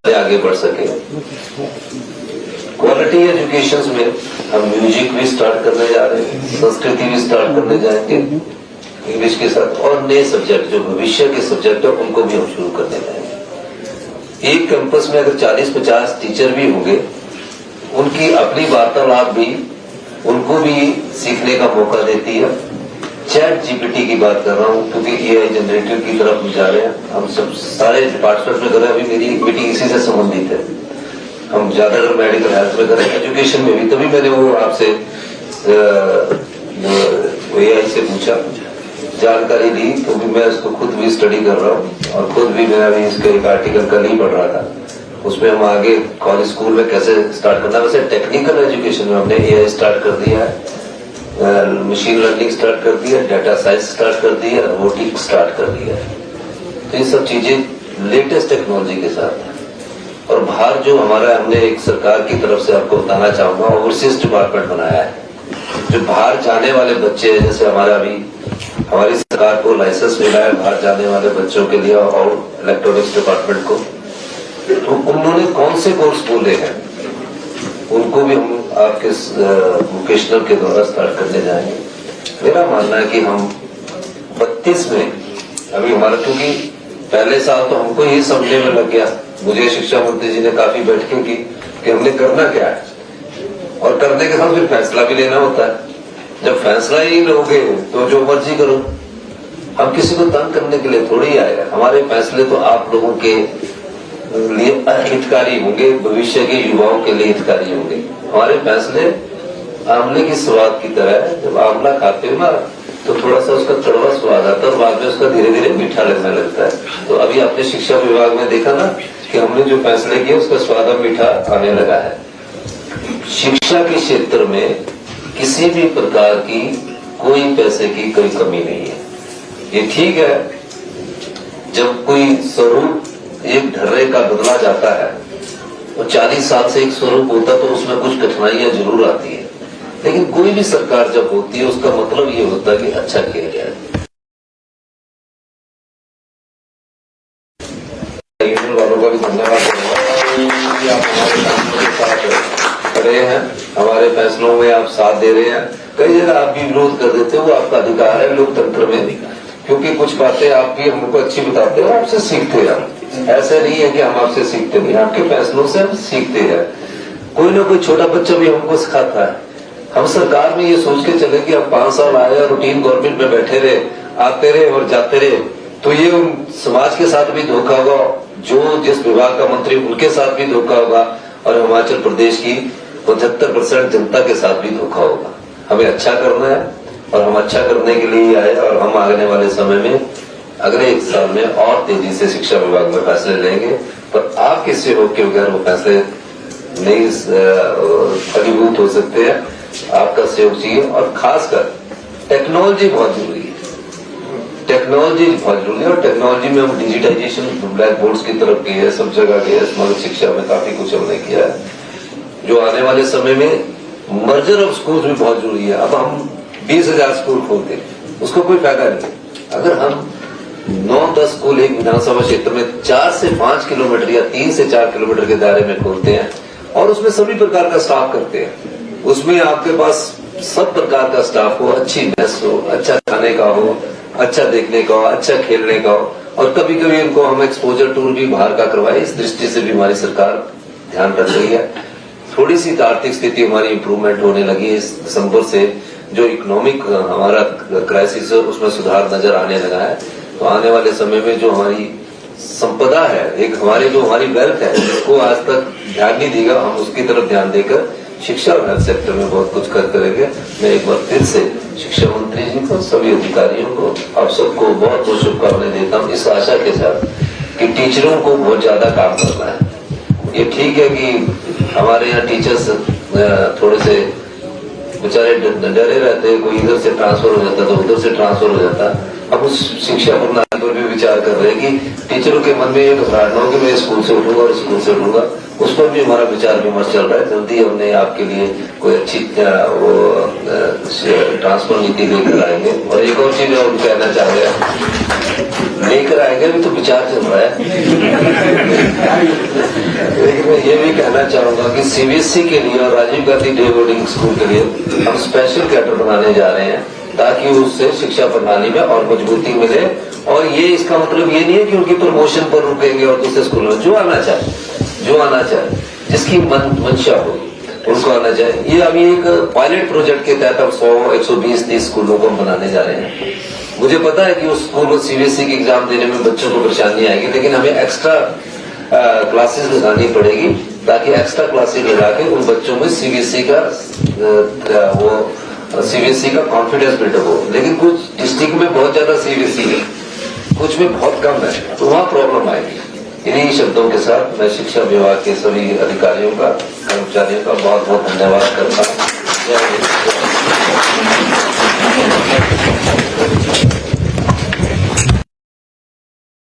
आगे बढ़ सके। क्वालिटी एजुकेशन में हम म्यूजिक भी स्टार्ट करने जा रहे हैं, संस्कृति भी स्टार्ट करने जाएंगे इंग्लिश के साथ, और नए सब्जेक्ट जो भविष्य के सब्जेक्ट है उनको भी हम शुरू करने जाएंगे। एक कैंपस में अगर 40-50 टीचर भी होंगे, उनकी अपनी वार्तालाप भी उनको भी सीखने का मौका देती है। चैट जीपीटी की बात कर रहा हूँ क्योंकि एआई जनरेटर की तरफ हम जा रहे हैं। हम सब सारे डिपार्टमेंट में कर रहे हैं। अभी मेरी एक मीटिंग इसी से संबंधित है। हम ज्यादातर मेडिकल हेल्थ में कर रहे हैं, एजुकेशन में भी। तभी मैंने वो आपसे एआई से पूछा, जानकारी ली, क्योंकि मैं इसको खुद भी स्टडी कर रहा हूँ और खुद भी मेरा भी इसका एक आर्टिकल कल ही पढ़ रहा था। उसमें हम आगे कॉलेज स्कूल में कैसे स्टार्ट करना। वैसे टेक्निकल एजुकेशन में हमने एआई स्टार्ट कर दिया है, मशीन लर्निंग स्टार्ट कर दिया, डाटा साइंस स्टार्ट कर दिया, रोबोटिक्स स्टार्ट कर दिया है। तो ये सब चीजें लेटेस्ट टेक्नोलॉजी के साथ है। और बाहर जो हमारा हमने एक सरकार की तरफ से आपको बताना चाहूंगा, ओवरसीज डिपार्टमेंट बनाया है। जो बाहर जाने वाले बच्चे हैं, जैसे हमारा अभी हमारी सरकार को लाइसेंस मिला है बाहर जाने वाले बच्चों के लिए और इलेक्ट्रॉनिक्स डिपार्टमेंट को, तो उन्होंने कौन से कोर्स खोले हैं उनको भी हम आपके वोकेशनल के द्वारा स्टार्ट करने जाएंगे। मेरा मानना है कि हम 32 में अभी हमारा, क्योंकि पहले साल तो हमको ये समझने में लग गया, मुझे शिक्षा मंत्री जी ने काफी बैठकें की कि हमने करना क्या है, और करने के साथ फिर फैसला भी लेना होता है। जब फैसला ही लोगे तो जो मर्जी करो। हम किसी को तंग करने के लिए थोड़ी आए। हमारे फैसले तो आप लोगों के लिए हितकारी होंगे, भविष्य के युवाओं के लिए हितकारी होंगे। हमारे फैसले आंवले की स्वाद की तरह है। जब आंवला खाते हो ना तो थोड़ा सा उसका कड़वा स्वाद आता है और बाद में उसका धीरे धीरे मीठा लगने लगता है। तो अभी आपने शिक्षा विभाग में देखा ना कि हमने जो फैसले किए उसका स्वाद अब मीठा आने लगा है। शिक्षा के क्षेत्र में किसी भी प्रकार की कोई पैसे की कोई कमी नहीं है। ये ठीक है, जब कोई स्वरूप एक ढर्रे का बदला जाता है और 40 साल से एक स्वरूप होता तो उसमें कुछ कठिनाइयां जरूर आती है, लेकिन कोई भी सरकार जब होती है उसका मतलब ये होता है कि अच्छा किया जाए। यूनियन वालों का भी धन्यवाद आप हमारे साथ खड़े हैं, हमारे फैसलों में आप साथ दे रहे हैं। कई जगह आप भी विरोध कर देते हो, वो आपका अधिकार है लोकतंत्र में, क्योंकि कुछ बातें आप भी हमको अच्छी बताते हो, आपसे सीखते हैं। ऐसा नहीं है कि हम आपसे सीखते नहीं, आपके फैसलों से हम सीखते हैं। कोई ना कोई छोटा बच्चा भी हमको सिखाता है। हम सरकार में ये सोच के चले कि हम 5 साल आए और रूटीन गवर्नमेंट में बैठे रहे, आते रहे और जाते रहे, तो ये उन समाज के साथ भी धोखा होगा, जो जिस विभाग का मंत्री उनके साथ भी धोखा होगा, और हिमाचल प्रदेश की 75% जनता के साथ भी धोखा होगा। हमें अच्छा करना है और हम अच्छा करने के लिए आए, और हम आने वाले समय में अगले 1 साल में और तेजी से शिक्षा विभाग में फैसले लेंगे। पर आपके सहयोग के बगैर वो फैसले नहीं फलीभूत हो सकते हैं। आपका सहयोग चाहिए, और खासकर टेक्नोलॉजी बहुत जरूरी है। टेक्नोलॉजी बहुत जरूरी है, और टेक्नोलॉजी में हम डिजिटाइजेशन ब्लैक बोर्ड्स की तरफ गए हैं, सब जगह गए हैं। स्मारक शिक्षा में काफी कुछ हमने किया है। जो आने वाले समय में मर्जर ऑफ स्कूल भी बहुत जरूरी है। अब हम 20,000 स्कूल खोलते हैं, उसको कोई फायदा नहीं। अगर हम 9-10 स्कूल एक विधानसभा क्षेत्र में 4 से 5 किलोमीटर या 3 से 4 किलोमीटर के दायरे में खोलते हैं, और उसमें सभी प्रकार का स्टाफ करते हैं, उसमें आपके पास सब प्रकार का स्टाफ हो, अच्छी मेस हो, अच्छा खाने का हो, अच्छा देखने का हो, अच्छा खेलने का हो, और कभी कभी उनको हम एक्सपोजर टूर भी बाहर का करवाए। इस दृष्टि से भी हमारी सरकार ध्यान रख रही है। थोड़ी सी आर्थिक स्थिति हमारी इंप्रूवमेंट होने लगी है इस दिसंबर से। जो इकोनॉमिक हमारा क्राइसिस है उसमें सुधार नजर आने लगा है। तो आने वाले समय में जो हमारी संपदा है, एक हमारी जो हमारी वेल्थ है, जिसको आज तक ध्यान नहीं देगा, हम उसकी तरफ ध्यान देकर शिक्षा और हेल्थ सेक्टर में बहुत कुछ करेंगे। मैं एक बार फिर से शिक्षा मंत्री जी को, सभी अधिकारियों को, आप सबको बहुत बहुत शुभकामनाएं देता हूँ, इस आशा के साथ कि टीचरों को बहुत ज्यादा काम करना है। ये ठीक है कि हमारे यहाँ टीचर्स थोड़े से बेचारे डरे रहते हैं, कोई इधर से ट्रांसफर हो जाता तो उधर से ट्रांसफर हो जाता। अब उस शिक्षा प्रणाली पर भी विचार कर रहे हैं कि टीचरों के मन में ये घबराहट हो कि मैं स्कूल से उठूंगा और स्कूल से उठूंगा। उस पर भी हमारा विचार विमर्श चल रहा है। जल्दी हमने आपके लिए कोई अच्छी वो ट्रांसफर नीति लेकर आएंगे। और एक और चीज हम कहना चाह रहे हैं, लेकर आएंगे, अभी तो विचार चल रहा है। लेकिन मैं ये भी कहना चाहूंगा कि सीबीएसई के लिए और Rajiv Gandhi day boarding school के लिए हम स्पेशल कैडर बनाने जा रहे हैं, ताकि उससे शिक्षा प्रणाली में और मजबूती मिले। और ये इसका मतलब ये नहीं है कि उनकी प्रमोशन पर रुकेंगे और दूसरे स्कूल में जो आना चाहे, जिसकी मंशा हो उनको आना चाहिए। ये अभी एक पायलट प्रोजेक्ट के तहत हम 100-120-30 स्कूलों को बनाने जा रहे हैं। मुझे पता है कि उस स्कूल को सीबीएसई की एग्जाम देने में बच्चों को परेशानी आएगी, लेकिन हमें एक्स्ट्रा क्लासेस लगानी पड़ेगी, ताकि एक्स्ट्रा क्लासेस लगा के उन बच्चों में सीबीएसई का कॉन्फिडेंस बिल्डअप हो। लेकिन कुछ डिस्ट्रिक्ट में बहुत ज्यादा सीबीएसई है, कुछ में बहुत कम है, तो वहां प्रॉब्लम आएगी। इन्हीं शब्दों के साथ मैं शिक्षा विभाग के सभी अधिकारियों का, कर्मचारियों का बहुत बहुत धन्यवाद करता हूँ।